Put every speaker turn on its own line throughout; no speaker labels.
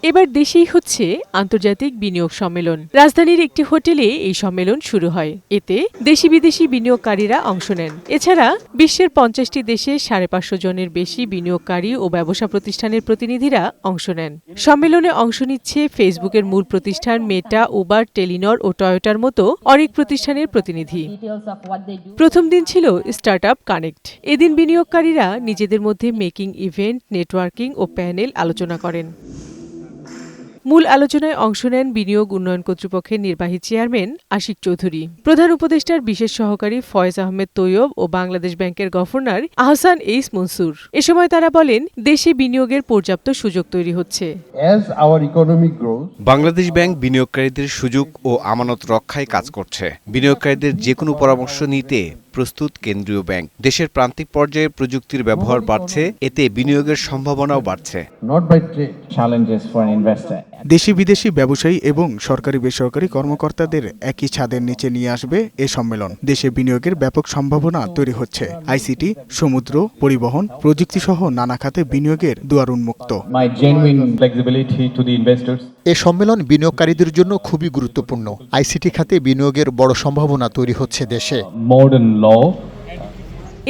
এবার দেশেই হচ্ছে আন্তর্জাতিক বিনিয়োগ সম্মেলন। রাজধানীর একটি হোটেলে এই সম্মেলন শুরু হয়। এতে দেশি বিদেশি বিনিয়োগকারীরা অংশ নেন। এছাড়া বিশ্বের ৫০টি দেশে ৫৫০ জনের বেশি বিনিয়োগকারী ও ব্যবসা প্রতিষ্ঠানের প্রতিনিধিরা অংশ নেন। সম্মেলনে অংশ নিচ্ছে ফেসবুকের মূল প্রতিষ্ঠান মেটা, উবার, টেলিনর ও টয়োটার মতো অনেক প্রতিষ্ঠানের প্রতিনিধি। প্রথম দিন ছিল স্টার্টআপ কানেক্ট। এদিন বিনিয়োগকারীরা নিজেদের মধ্যে মেকিং ইভেন্ট, নেটওয়ার্কিং ও প্যানেল আলোচনা করেন। মূল আলোচনায় অংশ নেন বিনিয়োগ উন্নয়ন কর্তৃপক্ষের নির্বাহী চেয়ারম্যান আশিক চৌধুরী, প্রধান উপদেষ্টার বিশেষ সহকারী ফয়েজ আহমেদ তৈয়ব ও বাংলাদেশ ব্যাংকের গভর্নর আহসান এইস মনসুর। এ সময় তারা বলেন, দেশে বিনিয়োগের পর্যাপ্ত সুযোগ তৈরি হচ্ছে।
বাংলাদেশ ব্যাংক বিনিয়োগকারীদের সুযোগ ও আমানত রক্ষায় কাজ করছে। বিনিয়োগকারীদের যেকোনো পরামর্শ নিতে প্রস্তুত কেন্দ্রীয় ব্যাংক। দেশের প্রান্তিক পর্যায়ে প্রযুক্তির ব্যবহার বাড়ছে, এতে বিনিয়োগের সম্ভাবনাও বাড়ছে।
দেশি বিদেশি ব্যবসায়ী এবং সরকারি বেসরকারি কর্মকর্তাদের একই ছাদের নিচে নিয়ে আসবে এ সম্মেলন। দেশে বিনিয়োগের ব্যাপক সম্ভাবনা তৈরি হচ্ছে। আইসিটি, সমুদ্র, পরিবহন, প্রযুক্তি সহ নানা খাতে বিনিয়োগের দুয়ার উন্মুক্ত।
এ সম্মেলন বিনিয়োগকারীদের জন্য খুবই গুরুত্বপূর্ণ। আইসিটি খাতে বিনিয়োগের বড় সম্ভাবনা তৈরি হচ্ছে দেশে।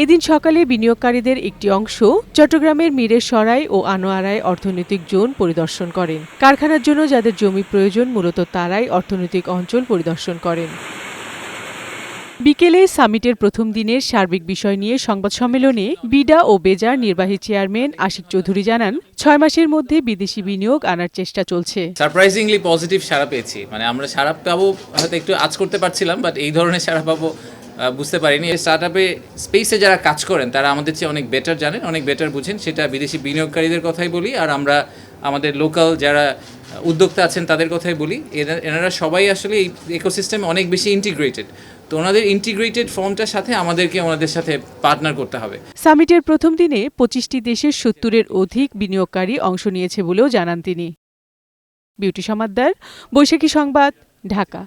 এদিন সকালে বিনিয়োগকারীদের একটি অংশ চট্টগ্রামের মিরেরসরাই ও আনোয়ারায় অর্থনৈতিক জোন পরিদর্শন করেন। কারখানার জন্য যাদের জমি প্রয়োজন মূলত তারাই অর্থনৈতিক অঞ্চল পরিদর্শন করেন। বিকেলে সামিটের প্রথম দিনের সার্বিক বিষয় নিয়ে সংবাদ সম্মেলনে বিডা ও বেজার নির্বাহী চেয়ারম্যান আশিক চৌধুরী জানান, ৬ মাসের মধ্যে বিদেশি বিনিয়োগ আনার চেষ্টা চলছে।
সারপ্রাইজিংলি পজিটিভ সাড়া পেয়েছি। আমরা সাড়া পাবো হয়তো একটু আজ করতে পারছিলাম, বাট এই ধরনের সাড়া পাবো বুঝতে পারিনি। স্টার্টআপে স্পেসে যারা কাজ করেন তারা আমাদের চেয়ে অনেক বেটার জানেন, অনেক বেটার বুঝেন। সেটা বিদেশি বিনিয়োগকারীদের কথাই বলি, আর আমরা আমাদের লোকাল যারা উদ্যোক্তা আছেন তাদের কথাই বলি। এনারা সবাই আসলে এই ইকোসিস্টেমে অনেক বেশি ইন্টিগ্রেটেড। তো ওনাদের ইন্টিগ্রেটেড ফর্মটার সাথে আমাদেরকে ওনাদের সাথে পার্টনার করতে হবে।
সামিটের প্রথম দিনে ২৫টি দেশের ৭০-এর অধিক বিনিয়োগকারী অংশ নিয়েছে বলেও জানান তিনি। বিউটি সমাদ্দার, বৈশাখী সংবাদ, ঢাকা।